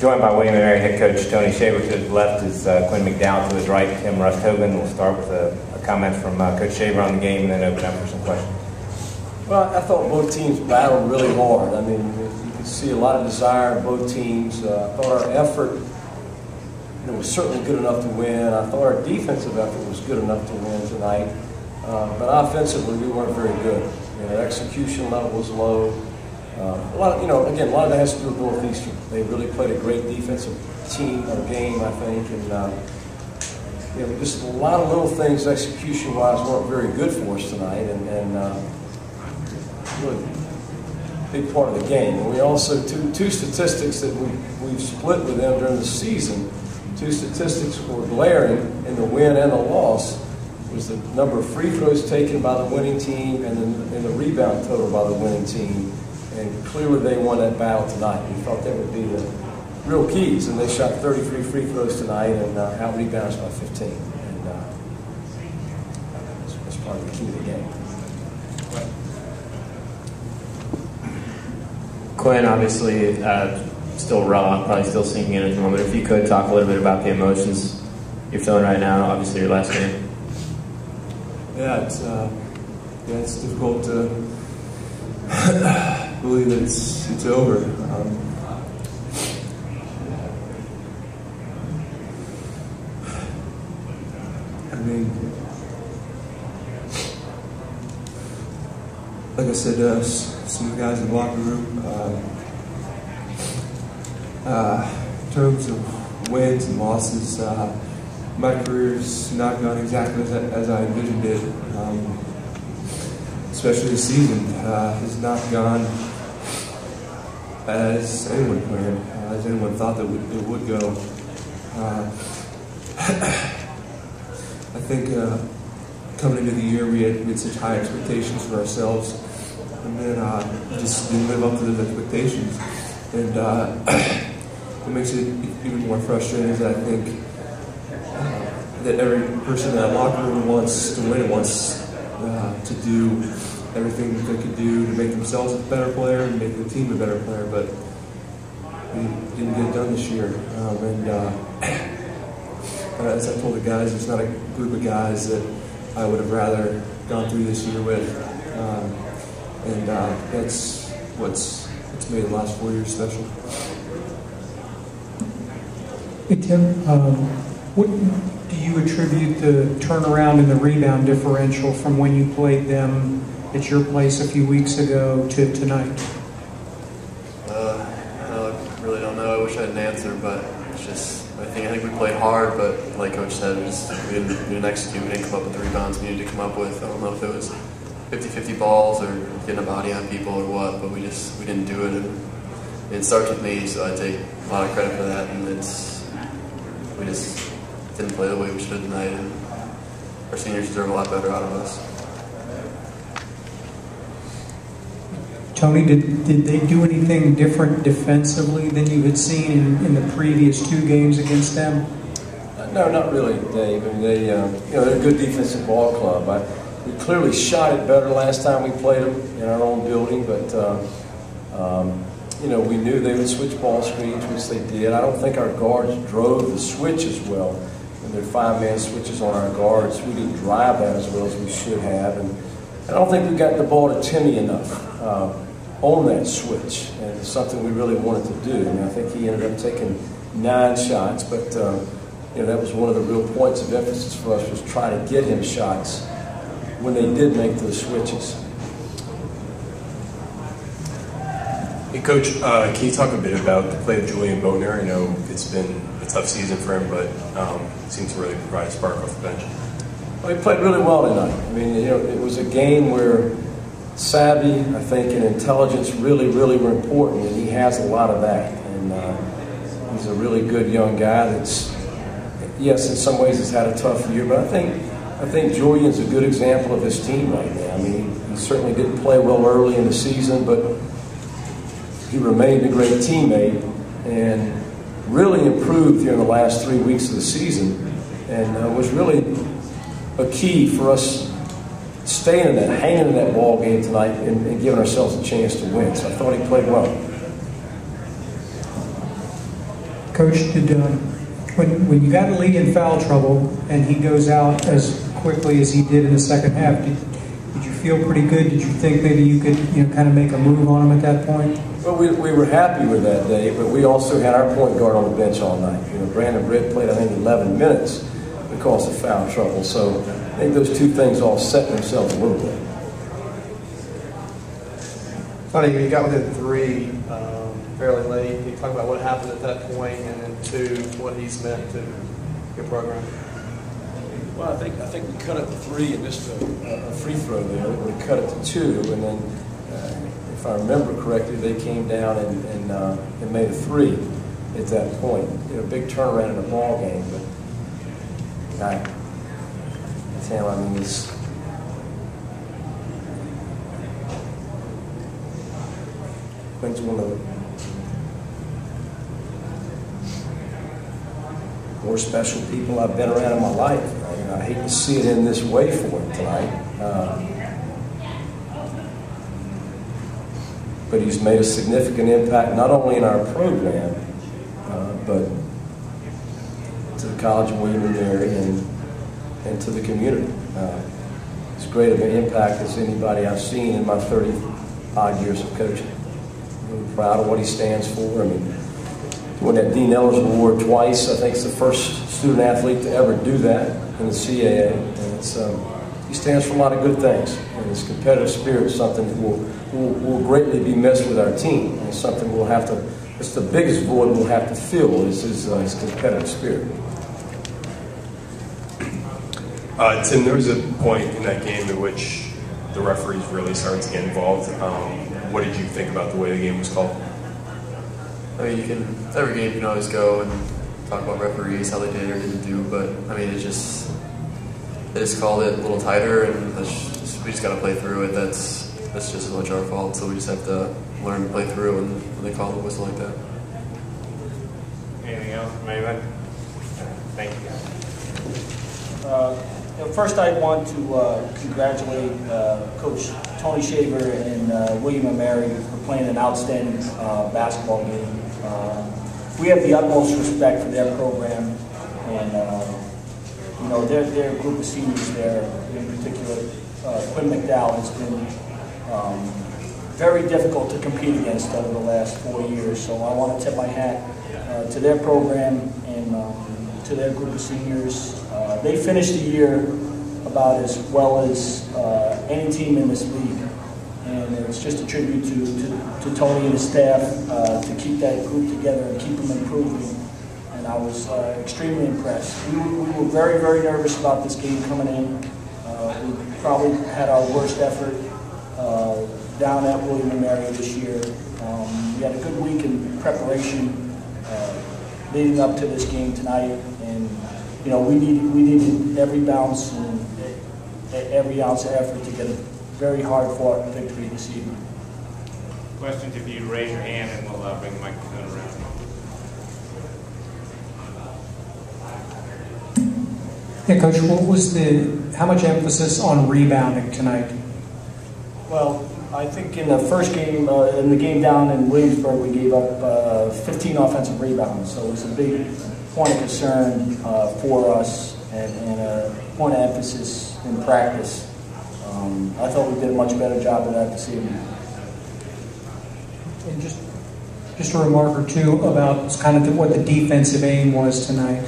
joined by William & Mary head coach Tony Shaver. To his left is Quinn McDowell. To his right, Tim Rusthoven. We'll start with a comment from Coach Shaver on the game and then open up for some questions. Well, I thought both teams battled really hard. I mean, you could see a lot of desire in both teams. I thought our effort was certainly good enough to win. I thought our defensive effort was good enough to win tonight. But offensively, we weren't very good. Our execution level was low. A lot of that has to do with Northeastern. They really played a great defensive team or game, I think, and just a lot of little things execution-wise weren't very good for us tonight, and really big part of the game. And we also two statistics that we've split with them during the season. Two statistics were glaring in the win and the loss. Was the number of free throws taken by the winning team and the rebound total by the winning team. And clearly they won that battle tonight. We thought that would be the real keys. And they shot 33 free throws tonight and out-rebounded by 15. And that's part of the key to the game. Quinn, obviously, still raw, probably still sinking in at the moment. If you could talk a little bit about the emotions you're feeling right now, obviously your last game. Yeah, it's difficult to believe that it's over. I mean, like I said, some of the guys in the locker room, in terms of wins and losses, my career's not gone exactly as I envisioned it. Especially this season has not gone as anyone planned, as anyone thought that it would go. I think coming into the year we had such high expectations for ourselves, and then just didn't live up to those expectations. And what makes it even more frustrating is that I think that every person in that locker room wants to win, wants to do everything that they could do to make themselves a better player and make the team a better player, but we didn't get it done this year. As I told the guys, it's not a group of guys that I would have rather gone through this year with, and that's what's made the last 4 years special. Hey Tim, what do you attribute the turnaround in the rebound differential from when you played them at your place a few weeks ago to tonight? I really don't know. I wish I had an answer, but it's just, I think we played hard, but like Coach said, we didn't execute. We didn't come up with the rebounds we needed to come up with. I don't know if it was 50-50 balls or getting a body on people or what, but we didn't do it. And it starts with me, so I take a lot of credit for that. And we just didn't play the way we should tonight, and our seniors deserve a lot better out of us. Tony, did they do anything different defensively than you had seen in the previous two games against them? No, not really, Dave. I mean, they're a good defensive ball club. We clearly shot it better last time we played them in our own building, but we knew they would switch ball screens, which they did. I don't think our guards drove the switch as well. When there are 5-man switches on our guards, we didn't drive that as well as we should have. And I don't think we got the ball to Timmy enough on that switch, and it's something we really wanted to do. I mean, I think he ended up taking 9 shots, but that was one of the real points of emphasis for us, was try to get him shots when they did make those switches. Hey Coach, can you talk a bit about the play of Julian Boatner? I know it's been a tough season for him, but seems to really provide a spark off the bench. Well, he played really well tonight. I mean, it was a game where savvy, I think, and intelligence really, really were important, and he has a lot of that. And he's a really good young guy that's, yes, in some ways has had a tough year, but I think Julian's a good example of his team right now. I mean, he certainly didn't play well early in the season, but he remained a great teammate and really improved during the last 3 weeks of the season, and was really a key for us staying in that, hanging in that ball game tonight and giving ourselves a chance to win. So I thought he played well. Coach, when you got Lee in foul trouble and he goes out as quickly as he did in the second half, did you feel pretty good? Did you think maybe you could kind of make a move on him at that point? Well, we were happy with that day, but we also had our point guard on the bench all night. Brandon Britt played, I think, 11 minutes because of foul trouble. So I think those two things offset themselves a little bit. Funny, you got within 3 fairly late. Can you talk about what happened at that point, and then 2, what he's meant to your program? Well, I think we cut it to 3 and missed a free throw there. We cut it to 2, and then, if I remember correctly, they came down and made a 3 at that point. Big turnaround in the ball game, but Tim, I mean, Quinn's one of the more special people I've been around in my life. I hate to see it in this way for him tonight. But he's made a significant impact not only in our program, but to the College of William and Mary and to the community. As great of an impact as anybody I've seen in my 35 years of coaching. I'm proud of what he stands for. I mean, he won that Dean Ellers Award twice. I think he's the first student athlete to ever do that in the CAA. And he stands for a lot of good things. And his competitive spirit is something that will greatly be missed with our team. And it's something we'll have to, it's the biggest void we'll have to fill is his competitive spirit. Tim, there was a point in that game in which the referees really started to get involved. What did you think about the way the game was called? I mean, every game you can always go and talk about referees, how they did or didn't do, but I mean, they just called it a little tighter, and we just got to play through it. That's just as much our fault, so we just have to learn to play through when they call the whistle like that. Anything else from anybody? Thank you, guys. First, I want to congratulate Coach Tony Shaver and William & Mary for playing an outstanding basketball game. We have the utmost respect for their program, and their group of seniors there, in particular, Quinn McDowell has been very difficult to compete against over the last 4 years. So I want to tip my hat to their program and to their group of seniors. They finished the year about as well as any team in this league, and it's just a tribute to Tony and his staff to keep that group together and keep them improving. And I was extremely impressed. We were very, very nervous about this game coming in. We probably had our worst effort down at William & Mary this year. We had a good week in preparation leading up to this game tonight, and we needed every bounce and every ounce of effort to get a very hard-fought victory this evening. Questions, if you raise your hand, and we'll bring the microphone around. Yeah, Coach, how much emphasis on rebounding tonight? Well, I think in the first game, in the game down in Williamsburg, we gave up 15 offensive rebounds, so it was a big point of concern for us and a point of emphasis in practice. I thought we did a much better job of that this evening. And just a remark or two about kind of what the defensive aim was tonight.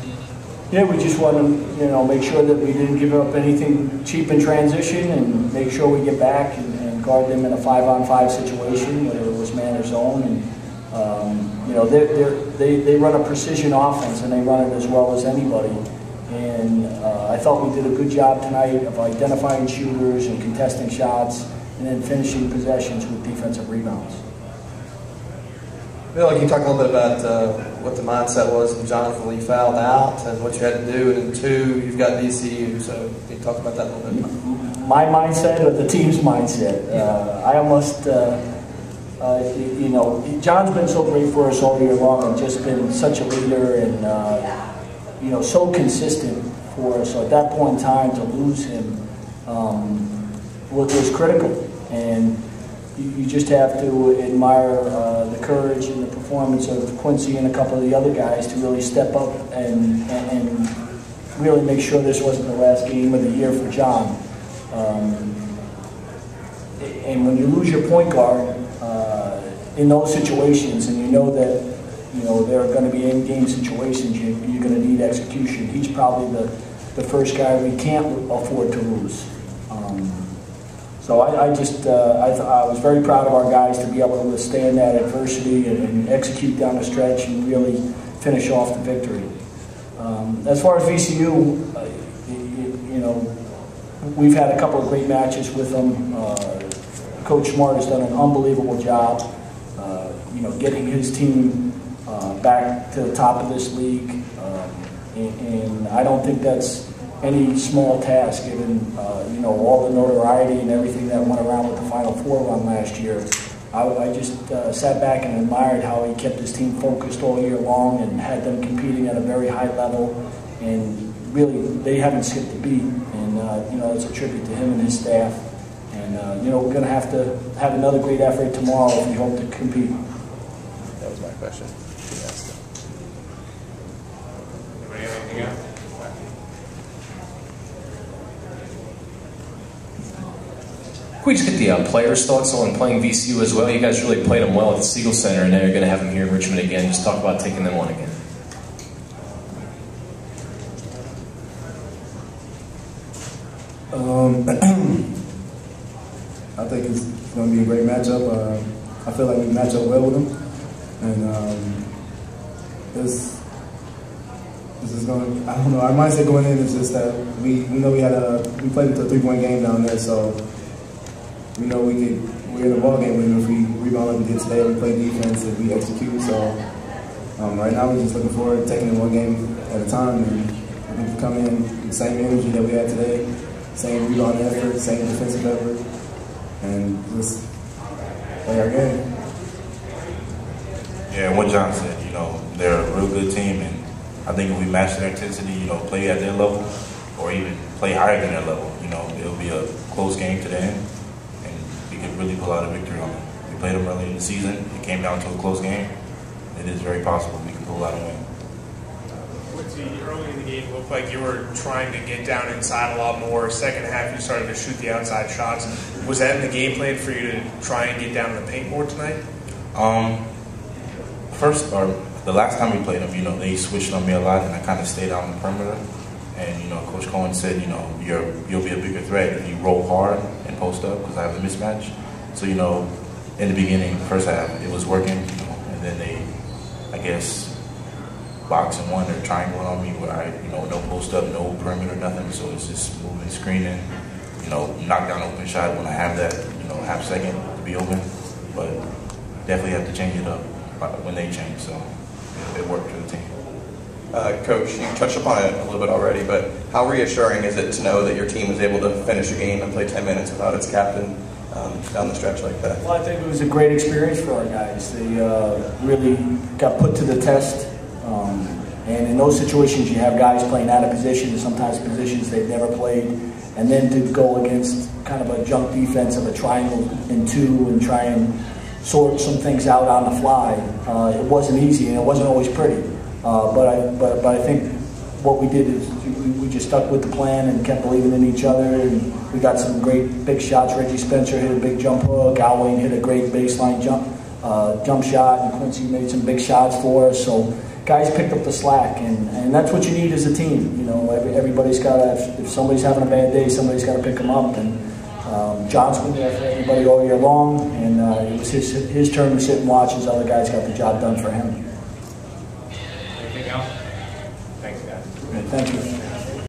Yeah, we just wanted to, make sure that we didn't give up anything cheap in transition, and make sure we get back and guard them in a 5-on-5 situation, whether it was man or zone. And they run a precision offense, and they run it as well as anybody. And I thought we did a good job tonight of identifying shooters and contesting shots, and then finishing possessions with defensive rebounds. Bill, can you talk a little bit about what the mindset was when Jonathan Lee fouled out and what you had to do? And then 2, you've got DCU, so can you talk about that a little bit? My mindset or the team's mindset? I almost, John's been so great for us all year long and just been such a leader and, so consistent for us. So at that point in time, to lose him was critical. And you just have to admire the courage and the performance of Quincy and a couple of the other guys to really step up and really make sure this wasn't the last game of the year for John. And when you lose your point guard in those situations, and you know that there are going to be in-game situations, you're going to need execution. He's probably the first guy we can't afford to lose. So I was very proud of our guys to be able to withstand that adversity and execute down the stretch and really finish off the victory. As far as VCU, we've had a couple of great matches with them. Coach Smart has done an unbelievable job, getting his team back to the top of this league, and I don't think that's any small task given all the notoriety and everything that went around with the Final Four run last year. I just sat back and admired how he kept his team focused all year long and had them competing at a very high level, and really they haven't skipped a beat, and it's a tribute to him and his staff. And we're going to have another great effort tomorrow if we hope to compete. That was my question. Anybody have anything else? Can we just get the players' thoughts on playing VCU as well? You guys really played them well at the Siegel Center, and now you're going to have them here in Richmond again. Just talk about taking them on again. I think it's going to be a great matchup. I feel like we match up well with them, and this is going to. I don't know. Our mindset going in is just that we know we played it to a 3-point game down there, so we know we're in the ball game. If we rebound like we did today, we play defense, if we execute. So right now we're just looking forward to taking it one game at a time, and we can come in with the same energy that we had today, same rebound effort, same defensive effort, and just play our game. Yeah, what John said, they're a real good team, and I think if we match their intensity, play at their level, or even play higher than their level, it'll be a close game to the end, and we could really pull out a victory on them. We played them early in the season, it came down to a close game. It is very possible we can pull out a win. Early in the game, it looked like you were trying to get down inside a lot more. Second half, you started to shoot the outside shots. Was that in the game plan for you to try and get down in the paint more tonight? The last time we played them, they switched on me a lot, and I kind of stayed out on the perimeter. And Coach Coen said, you'll be a bigger threat if you roll hard and post up because I have the mismatch. So in the beginning, the first half, it was working, and then they, I guess, box and one or triangle on me where I, no post up, no perimeter, nothing. So it's just moving, screening, knock down open shot when I have that, half second to be open. But definitely have to change it up when they change. So it worked for the team. Coach, you touched upon it a little bit already, but how reassuring is it to know that your team was able to finish a game and play 10 minutes without its captain down the stretch like that? Well, I think it was a great experience for our guys. They really got put to the test. And in those situations, you have guys playing out of position, sometimes positions they've never played, and then to go against kind of a junk defense of a triangle and two and try and sort some things out on the fly. It wasn't easy, and it wasn't always pretty. But I think what we did is we just stuck with the plan and kept believing in each other, and we got some great big shots. Reggie Spencer hit a big jump hook. Alwyn hit a great baseline jump shot, and Quincy made some big shots for us. So guys picked up the slack, and that's what you need as a team. Everybody's got to, if somebody's having a bad day, somebody's got to pick them up. And John's been there for everybody all year long, and it was his turn to sit and watch as other guys got the job done for him. Anything else? Thanks, guys. Thank you.